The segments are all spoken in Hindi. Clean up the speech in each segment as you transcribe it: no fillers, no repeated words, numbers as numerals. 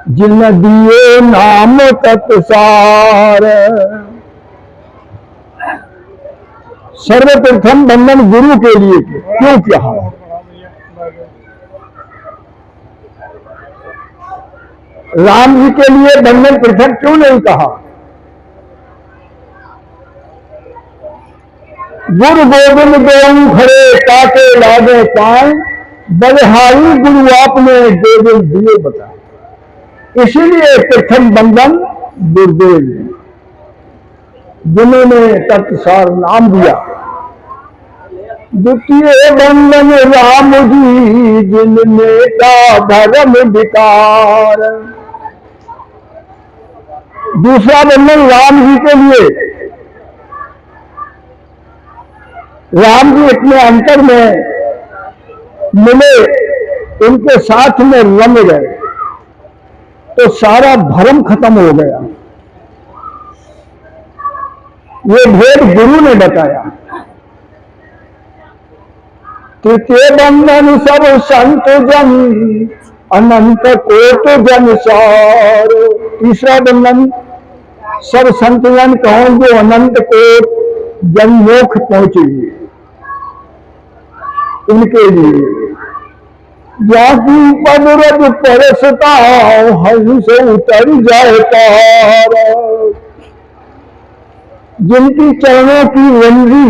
जिन दिए नाम तत्सार। सर्वप्रथम बंधन गुरु के लिए क्यों किया? राम जी के लिए बंधन पृथक क्यों नहीं कहा? गुरु गोविंद गोविंद खड़े काटे लागे पाए, बलिहारी गुरु आपने गोविंद दिए बताए। इसीलिए प्रथम बंधन गुरुदेव जी, जिन्होंने तत्सार नाम दिया। द्वितीय बंधन राम जी, जिनने का धर्म विकार। दूसरा बंधन राम जी के लिए। राम जी इतने अंतर में मिले, उनके साथ में रम गए तो सारा भ्रम खत्म हो गया। ये भेद गुरु ने बताया। तृतीय बंधन सब संत जन, अनंत कोट जन सार। तीसरा बंधन सब संत जन कहो जो अनंत कोट जनमोक्ष पहुंचेंगे, उनके लिए। जाति पद रज परसता, हंस उतर जाए पार। जिनकी चरणों की रंजी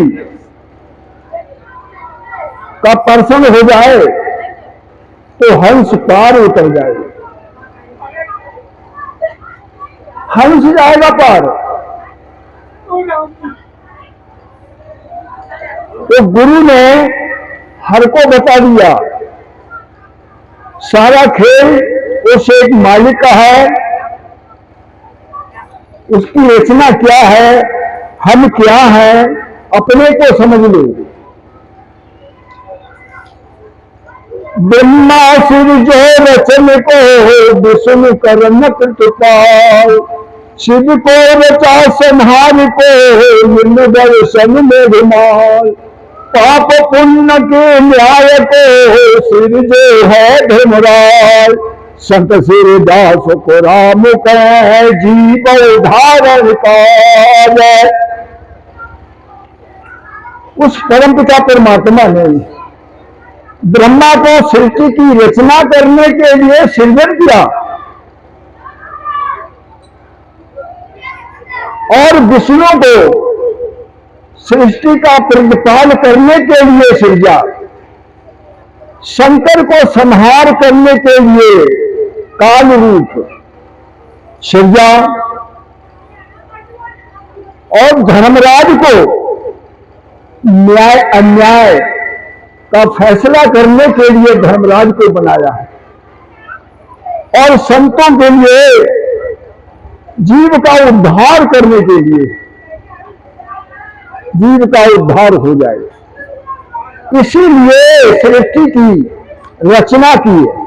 का स्पर्शन हो जाए तो हंस पार उतर जाए, हंस जाएगा पार। तो गुरु ने हर को बता दिया, सारा खेल उस एक मालिक का है, उसकी रचना क्या है, हम क्या है, अपने को समझ लो। ब्रह्मा सिर जो रचन को, विष्णु करन कृपाल। शिव को रचा संहार को, दर्शन में घुमाल। पाप पुण्य के न्याय को, सिर जो है धर्मराज। संत सिर दास को राम कह, जीव उधारण काज। उस परमपिता परमात्मा ने ब्रह्मा को सृष्टि की रचना करने के लिए सृजन किया और विष्णु को सृष्टि का प्रतिपाल करने के लिए सृजा। शंकर को संहार करने के लिए काल रूप सृजा और धर्मराज को न्याय अन्याय का फैसला करने के लिए धर्मराज को बनाया है और संतों के लिए जीव का उद्धार करने के लिए, जीव का उद्धार हो जाए, इसीलिए सृष्टि की रचना की है।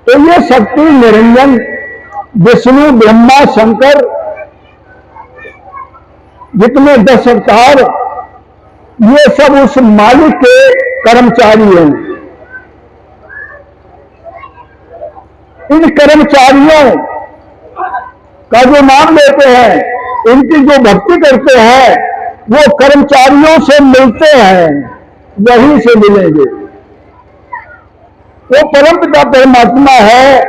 तो ये शक्ति निरंजन विष्णु ब्रह्मा शंकर जितने 10 अवतार, ये सब उस मालिक के कर्मचारी हैं। इन कर्मचारियों का जो नाम लेते हैं, इनकी जो भक्ति करते हैं, वो कर्मचारियों से मिलते हैं, वहीं से मिलेंगे। वो परमपिता परमात्मा है,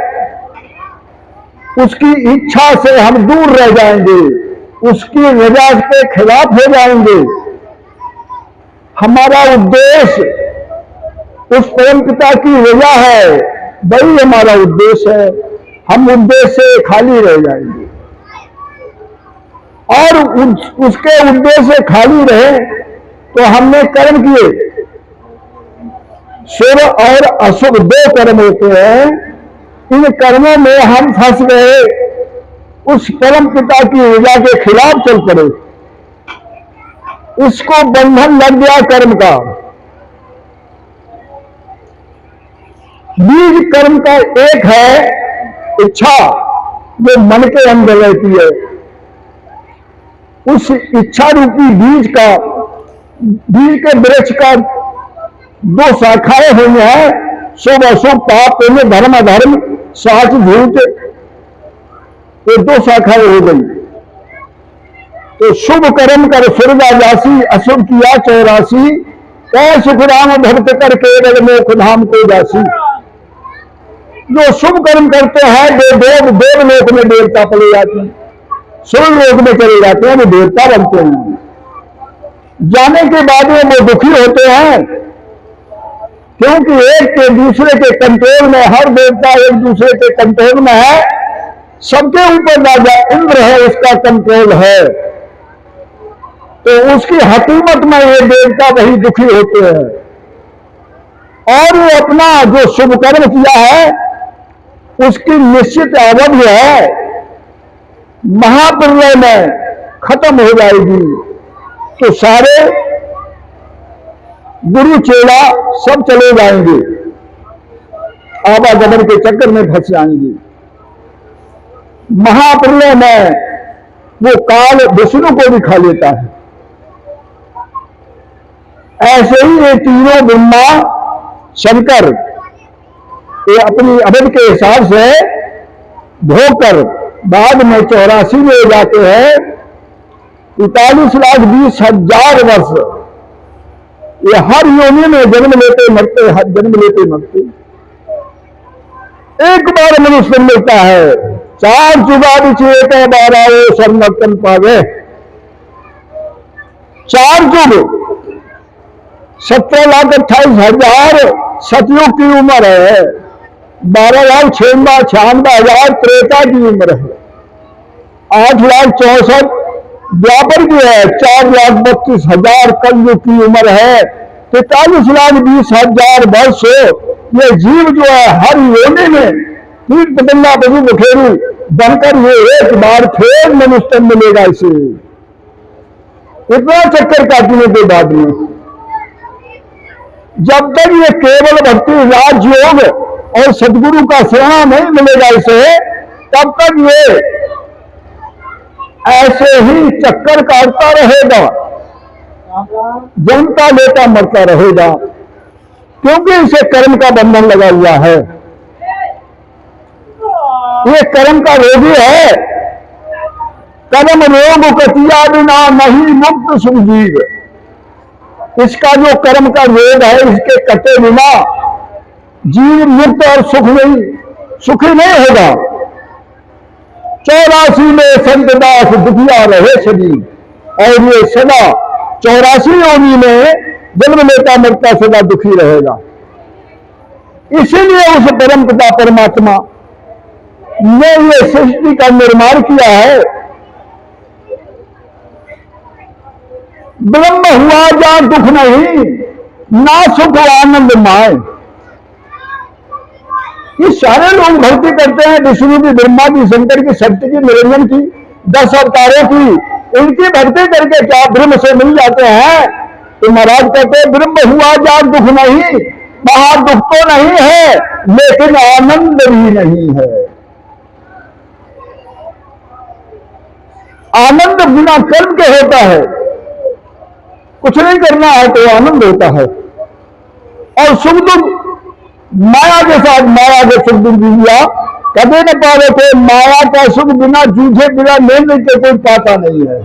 उसकी इच्छा से हम दूर रह जाएंगे, उसकी रजा के खिलाफ हो जाएंगे। हमारा उद्देश्य उस परमपिता की रजा है, वही हमारा उद्देश्य है। हम उद्देश्य से खाली रह जाएंगे और उसके उद्देश्य से खाली रहे तो हमने कर्म किए। शुभ और अशुभ 2 कर्म होते हैं। इन कर्मों में हम फंस गए, उस परम पिता की रजा के खिलाफ चल पड़े, इसको बंधन लग गया कर्म का। बीज कर्म का एक है इच्छा, जो मन के अंदर रहती है। उस इच्छा रूपी बीज के वृक्ष का 2 शाखाएं हुई हैं, शुभ अशुभ, पाप पुण्य, धर्म अधर्म। साच झूठ, ये दो शाखाएं हो गई। तो शुभ कर्म कर स्वर्गा जासी, अशुभ किया 84, कह सुख राम भक्त कर केवल मोक्ष धाम को जासी। जो शुभ कर्म करते हैं वे देवलोक में देवता पड़े जाते हैं, स्वर्ग लोक में चले जाते हैं, वो देवता बनते हैं। जाने के बाद में वो दुखी होते हैं, क्योंकि एक के दूसरे के कंट्रोल में, हर देवता एक दूसरे के कंट्रोल में है। सबके ऊपर राजा इंद्र है, उसका कंट्रोल है, तो उसकी हुकूमत में ये देवता वही दुखी होते हैं। और वो अपना जो शुभ कर्म किया है उसकी निश्चित अवधि है, महाप्रलय में खत्म हो जाएगी। तो सारे गुरु चेला सब चले जाएंगे, आवागमन के चक्कर में फंस जाएंगे। महाप्रलय में वो काल विष्णु को भी खा लेता है। ऐसे ही ये तीनों ब्रह्मा शंकर ये अपनी अवध के हिसाब से भोग कर बाद में 84 में जाते हैं। 45,20,000 वर्ष ये हर योनि में जन्म लेते मरते, हर जन्म लेते मरते। एक बार मनुष्य मिलता है, 4 जुगाड़ चेता 12 संरक्षण पावे। 4 जुग 17,28,000 सतयुग की उम्र है, 12,96,96,000 त्रेता की उम्र है, 8,64,000 द्वापर की है, 4,32,000 कलयुग की उम्र है, 43,20,000 वर्ष। ये जीव जो है हर योनि में कीट पतंगा पशु बखेरू बनकर ये एक बार फिर मनुष्य मिलेगा। इसे इतना चक्कर काटने के बाद में जब तक ये केवल भक्ति राजयोग और सदगुरु का सेवा नहीं मिलेगा इसे, तब तक ये ऐसे ही चक्कर काटता रहेगा, जनता लेता मरता रहेगा, क्योंकि इसे कर्म का बंधन लगा हुआ है। ये कर्म का रोगी है, कर्म रोग कतिया बिना नहीं मुक्त सुखजीव। इसका जो कर्म का रोग है, इसके कटे बिना जीव मुक्त और सुखी नहीं होगा। 84 में संत दास दुखिया रहे सदी, और ये सदा 84 योनि में जन्म लेता मरता सदा दुखी रहेगा। इसीलिए उस परम पिता परमात्मा ने ये सृष्टि का निर्माण किया है। ब्रह्म हुआ जहां दुख नहीं, ना सुख आनंद माए। ये सारे लोग भक्ति करते हैं विष्णु की, ब्रह्मा की, शंकर की, सत्य की, निरंजन की, 10 अवतारों की। इनकी भक्ति करके क्या ब्रह्म से मिल जाते हैं? तो महाराज कहते हैं ब्रह्म हुआ जहां दुख नहीं, वहां दुख तो नहीं है लेकिन आनंद भी नहीं है। आनंद बिना कर्म के होता है, कुछ नहीं करना है तो आनंद होता है। और सुख दुख माया के साथ, माया के सुख दुख दिया कभी न पावे थे। माया का सुख बिना जूझे बिना लेने के कोई पाता नहीं है।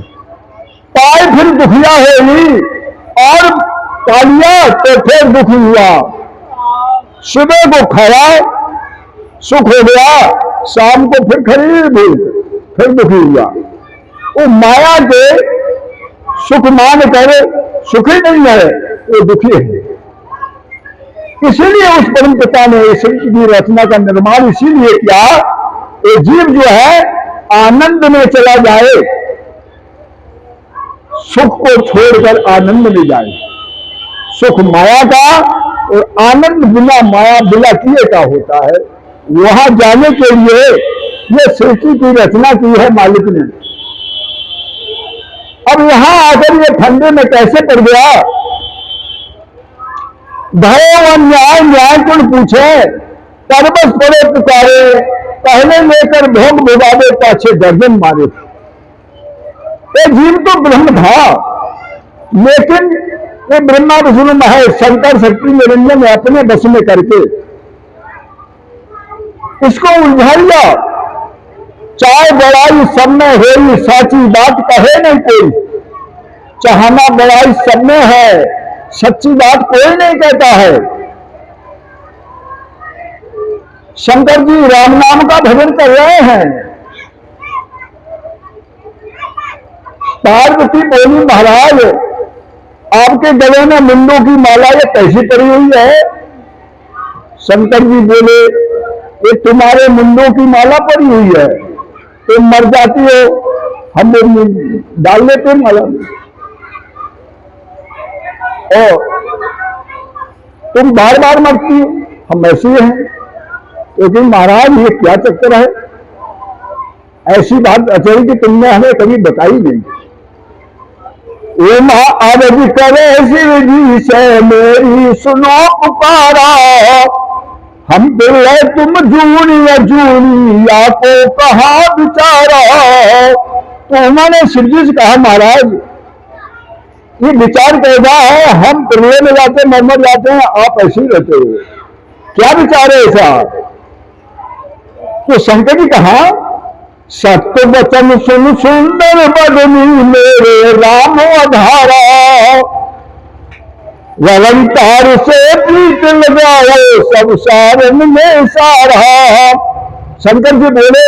पाए फिर दुखिया होगी, और पालिया तो फिर दुखी हुआ। सुबह को खाया सुख हो गया, शाम को फिर खरीद भी फिर दुखी हुआ। वो माया के सुख मान कर सुखी नहीं है, वो दुखी है। इसीलिए उस परम पिता ने सृष्टि की रचना का निर्माण इसीलिए किया, ये जीव जो है आनंद में चला जाए, सुख को छोड़कर आनंद में जाए। सुख माया का और आनंद बिना माया बिना किए का होता है। वहां जाने के लिए ये सृष्टि की रचना की है मालिक ने। अब यहां आकर ये फंदे में कैसे पड़ गया? भय न्याय न्याय कौन पूछे, तरबस पड़े पुकारे, पहले लेकर भोग भुगावे पाछे गर्दन मारे। ये जीव तो ब्रह्म था, लेकिन ये ब्रह्मा विष्णु महेश शंकर शक्ति निरंजन अपने बस में करके इसको उलझा लिया। चाय बड़ाई सब में है, साची बात कहे नहीं कोई। चाहना बड़ाई सब में है, सच्ची बात कोई नहीं कहता है। शंकर जी राम नाम का भजन कर रहे हैं। पार्वती बोली, महाराज आपके गले में मुंडों की माला ये कैसी पड़ी हुई है? शंकर जी बोले, ये तुम्हारे मुंडों की माला पड़ी हुई है, तुम मर जाती हो, हम डाल लेते माला में, और तुम बार बार मरती हो, हम ऐसे हैं। लेकिन महाराज ये क्या चक्कर है? ऐसी बात अचल की तुमने हमें कभी बताई नहीं। उमा अरज करे शिव जी से मेरी सुनो पुकारा, हम दिल तुम जूनी अजूनी आपको कहा बिचारा। तो उन्होंने शिव जी से कहा, महाराज ये विचार कैसा है? हम प्रलय में जाते मर जाते हैं, आप ऐसे ही रहते हो, क्या विचार है ऐसा? तो शंकर जी कहा, सत्य वचन सुन सुंदर बदनी मेरे राम आधारा, रवंतार से प्रीत लगाओ सब सारन में सारा। शंकर जी बोले,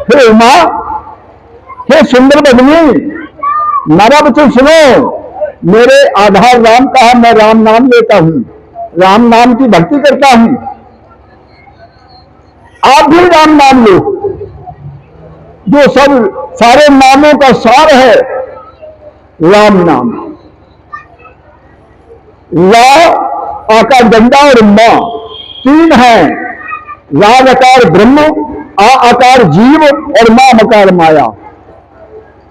हे उमा, हे सुंदर बदनी, मेरा वचन सुनो। मेरे आधार राम का है, मैं राम नाम लेता हूं, राम नाम की भक्ति करता हूं। आप भी राम नाम लो, जो सब सारे नामों का सार है राम नाम। ला आकार डंडा और मां तीन है, ला आकार ब्रह्म, आ आकार जीव और मां मकार माया।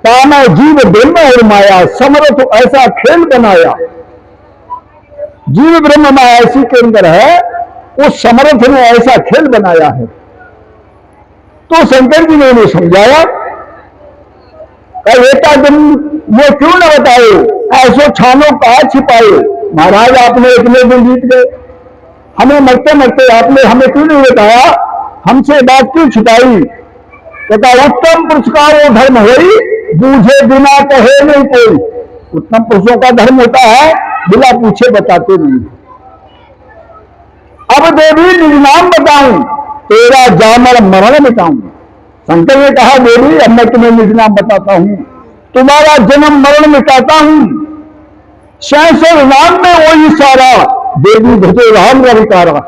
काम जीव ब्रह्म और माया, समर्थ ऐसा खेल बनाया। जीव ब्रह्म माया ऐसी के अंदर है, उस समर्थ ने ऐसा खेल बनाया है। तो शंकर जी ने उन्हें समझाया, बेटा तुम ये क्यों न बताओ, ऐसो छानो कहा छिपाए। महाराज आपने इतने दिन जीत गए, हमें मरते मरते आपने हमें क्यों नहीं बताया, हमसे बात क्यों छिपाई? कहता, उत्तम पुरस्कार वो धर्म हुई, बूझे बिना कहे नहीं कोई। उत्तम पुरुषों का धर्म होता है बिना पूछे बताते नहीं। अब देवी निज नाम बताऊं, तेरा जामर मरण मिटाऊं। शंकर ने कहा, देवी अब मैं तुम्हें निज नाम बताता हूं, तुम्हारा जन्म मरण मिटाता हूं। 66 नाम में वही सारा, देवी भजो राम रविकारा।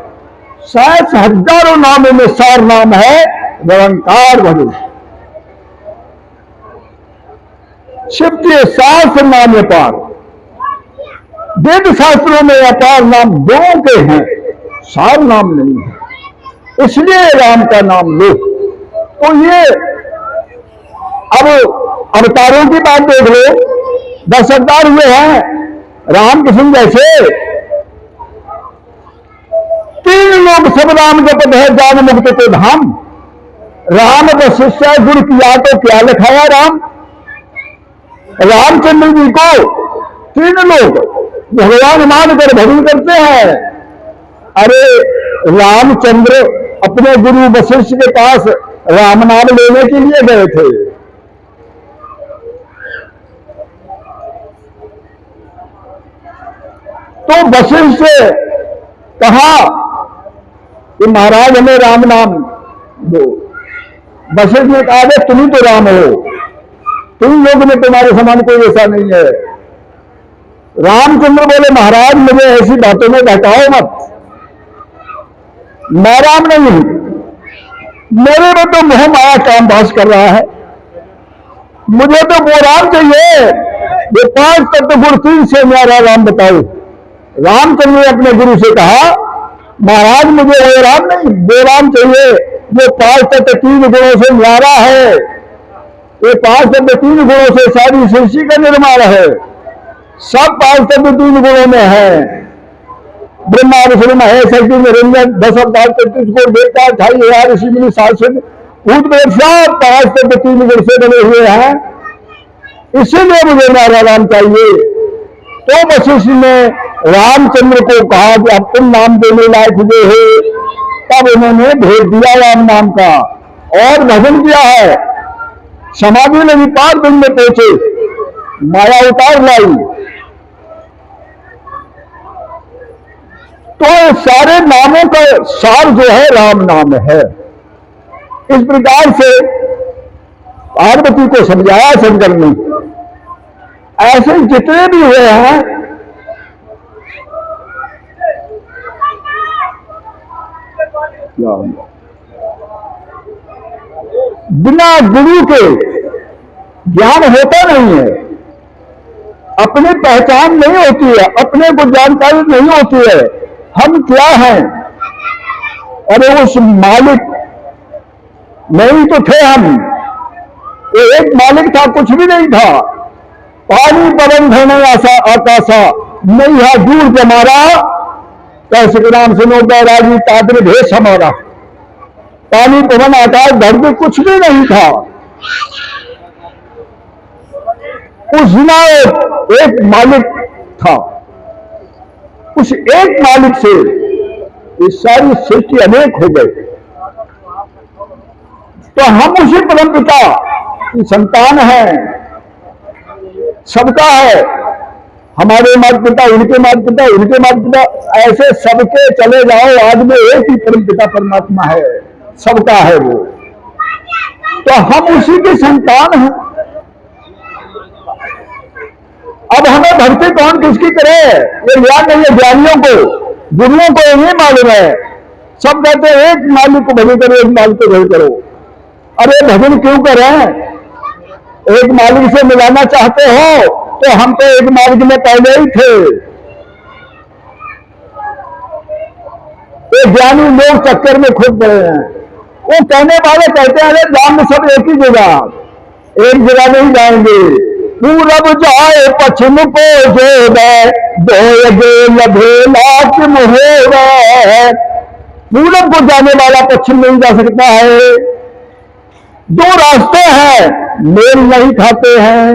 66 हजारों नामों में सार नाम है निरंकार भजो। शिव के शास्त्र नाम अपार, वेद शास्त्रों में अपार नाम दो के हैं, सार नाम नहीं है, इसलिए राम का नाम लो। तो ये अब अवतारों की बात देख लो, 10 अवतार हुए हैं रामकृष्ण जैसे। 3 लोग सब राम जपत है, जान मुक्त तो धाम। राम वशिष्ठ गुरु किया तो क्या लिखाया राम। रामचंद्र जी को 3 लोग भगवान मानकर भजन करते हैं। अरे रामचंद्र अपने गुरु वशिष्ठ के पास राम नाम लेने के लिए गए थे। तो वशिष्ठ से कहा कि महाराज हमें राम नाम दो। वशिष्ठ ने कहा, तुम ही तो राम हो, तुम लोग में तुम्हारे समान कोई ऐसा नहीं है। रामचंद्र बोले, महाराज मुझे ऐसी बातों में बहकाओ मत, मैं राम नहीं हूं, मेरे में तो मोह माया काम भास कर रहा है, मुझे तो वो राम चाहिए वो 5 तत्व गुण 3 से मेरा राम बताओ। रामचंद्र ने अपने गुरु से कहा, महाराज मुझे वो राम नहीं, वो राम चाहिए जो 5 तत्व 3 गुणों से न्यारा है। ये 5 तत्व 3 गुणों से सारी सृष्टि का निर्माण है, सब 5 तत्व 3 गुणों में है। ब्रह्मा विष्णु महेश शक्ति निरंजन 10 अवतार 33 को देवता 28,000 ऋषि मुनि शासन भूत प्रेत सब 5 तत्व 3 गुण से बने हुए हैं, इसीलिए मुझे मेरा राम चाहिए। तो वशिष्ठ ने रामचंद्र को कहा कि अब तुम नाम देने लायक हुए हो, तब उन्होंने भेज दिया राम नाम का और भजन किया है। समाधि में विपाक बिंद में पहुंचे, माया उतार लाई। तो सारे नामों का सार जो है राम नाम है। इस प्रकार से पार्वती को समझाया शंकर ने। ऐसे जितने भी हुए हैं बिना गुरु के ज्ञान होता नहीं है, अपनी पहचान नहीं होती है, अपने को जानकारी नहीं होती है हम क्या हैं। अरे उस मालिक नहीं तो थे हम, एक मालिक था, कुछ भी नहीं था। पानी पवन धरने आशा आकाशा नहीं है दूर जमारा, कैसे नाम सुनो बैरागी तादर भेष हमारा। पानी पवन आकाश धरती कुछ भी नहीं था। उस दिन एक मालिक था, उस एक मालिक से ये सारी सृष्टि अनेक हो गई। तो हम उसी परम पिता की संतान है, सबका है। हमारे माता पिता, उनके माता पिता, उनके माता पिता, ऐसे सबके चले जाओ, आज में एक ही परम पिता परमात्मा है, सबका है वो। तो हम उसी की संतान हैं। अब हमें भक्ति कौन किसकी करे ये ज्ञान नहीं है। ज्ञानियों को, गुरुओं को ये मालूम है। सब कहते हैं एक मालिक को भजन करो, एक मालिक को भजन करो। अरे भजन क्यों करें? एक मालिक से मिलाना चाहते हो तो हम तो एक मालिक में पहले ही थे। ये ज्ञानी लोग चक्कर में खुद पड़े हैं। वो कहने वाले कहते हैं अरे जान में सब एक ही जगह, एक जगह नहीं जाएंगे। पूरब जाए पश्चिम को जो पूरब को जाने वाला पश्चिम नहीं जा सकता है। दो रास्ते हैं, मेल नहीं खाते हैं,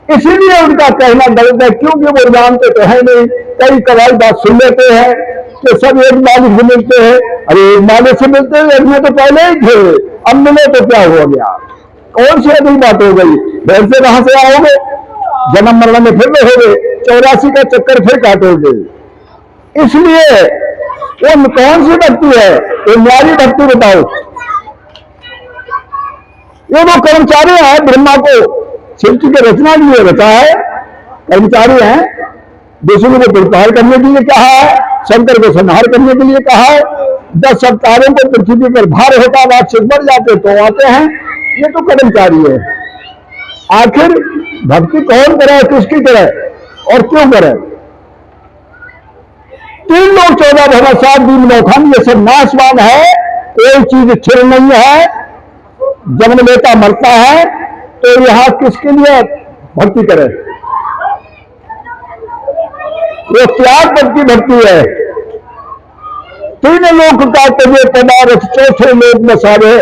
इसीलिए उनका कहना गलत है। क्योंकि वो जानते तो है नहीं। कई कई बात सुन लेते हैं कि सब एक मालिक से मिलते हैं। अरे एक मालिक से मिलते हैं, एक में तो पहले ही थे, अब मिले तो क्या हो गया? कौन सी अगली बात हो गई? फिर से कहां से आओगे? जन्म मरण में फिर रहोगे, 84 का चक्कर फिर काटोगे। इसलिए वो कौन सी भक्ति है? ये न्यारी भक्ति बताओ। ये वो कर्मचारी है, ब्रह्मा को सृष्टि की रचना के लिए रचा है, कर्मचारी हैं। विष्णु को प्रतिपाल करने के लिए कहा है, शंकर को संहार करने के लिए कहा है। 10 अवतारों को पृथ्वी पर भार होता, राक्षस बढ़ जाते तो आते हैं। ये तो कर्मचारी है। आखिर भक्ति कौन करे, किसकी करे और क्यों करे? 3 लोग 14 भवन 7 दिन नौखंड, ये सब नाशवान है। कोई चीज स्थिर नहीं है, जन्म लेता मरता है। तो यहां किसके लिए भक्ति करे? वो त्याग भक्ति भक्ति है। 3 लोक का तजे पदार्थ चौथे लोक में सारे।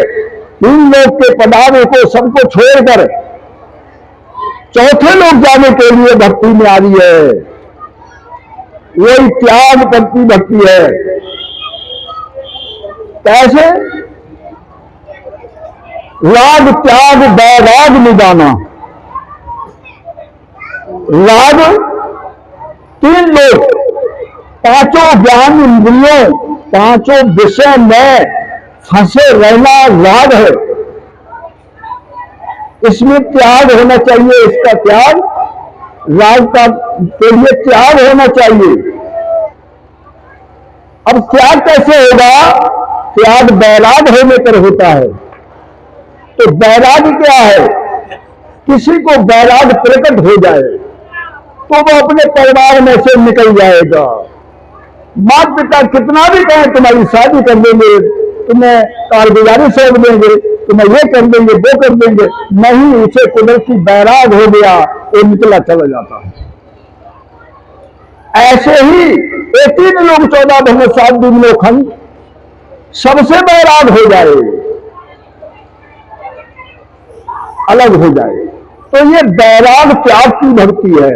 3 लोक के पदार्थ को सबको छोड़कर चौथे लोक जाने के लिए भक्ति में आ रही है। वही त्याग भक्ति भक्ति है। कैसे? राग त्याग वैराग निदाना। राग 3 लोग, 5 ज्ञान इंद्रियों, 5 विषय में फंसे रहना राग है। इसमें त्याग होना चाहिए, इसका त्याग, राग का के लिए त्याग होना चाहिए। अब त्याग कैसे होगा? त्याग वैराग होने पर होता है। तो वैराग क्या है? किसी को वैराग प्रकट हो जाए तो वो अपने परिवार में से निकल जाएगा। माता पिता कितना भी कहें तुम्हारी शादी कर देंगे, तुम्हें कारगुजारी सौंप देंगे, तुम्हें ये कर देंगे, वो कर देंगे, नहीं, उसे कुदरती वैराग हो गया, वो निकला चला जाता है। ऐसे ही 3 लोग 14 भवन 7 दिन लोखंड, सबसे वैराग हो जाए, अलग हो जाए। तो ये वैराग त्याग की भक्ति है।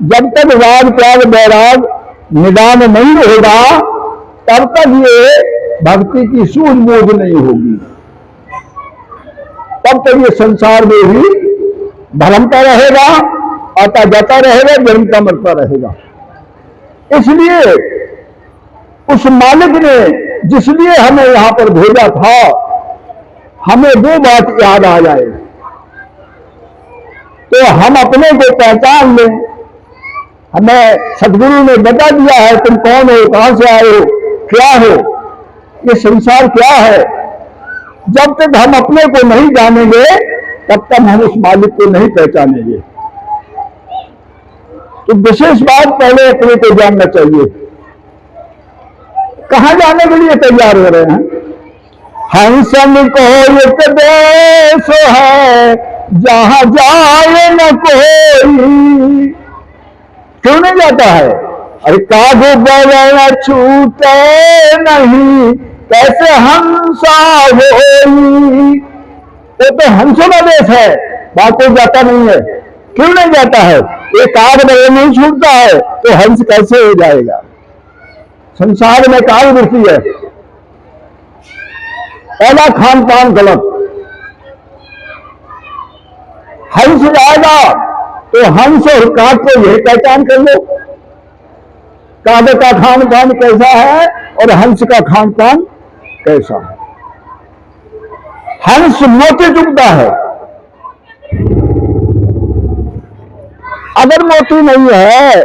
जब तक राग त्याग वैराग निदान नहीं होगा, तब तक ये भक्ति की सूझबूझ नहीं होगी, तब तक ये संसार में ही भरमता रहेगा, आता जाता रहेगा, जन्मता मरता रहेगा। इसलिए उस मालिक ने जिसलिए हमें यहां पर भेजा था, हमें वो बात याद आ जाए तो हम अपने को पहचान लें। हमें सदगुरु ने बता दिया है तुम कौन हो, कहां से आए हो, क्या हो, ये संसार क्या है। जब तक हम अपने को नहीं जानेंगे तब तक हम उस मालिक को नहीं पहचानेंगे। तो विशेष बात पहले अपने को जानना चाहिए। कहां जाने के लिए तैयार हो रहे हैं? हंसन को एक देश है जहां जाए न कोई, क्यों नहीं जाता है? अरे कागो बगैर छूटे नहीं, कैसे हंसा होई। वो तो हंसों का देश है, वहां कोई जाता नहीं है। क्यों नहीं जाता है? ये काग बगैर नहीं छूटता है तो हंस कैसे हो जाएगा? संसार में काल वृत्ति है। पहला खान पान गलत। हंस जाएगा तो हंस और काग को यह पहचान कर लो, काग का खान पान कैसा है और हंस का खान पान कैसा है। हंस मोती चुगता है, अगर मोती नहीं है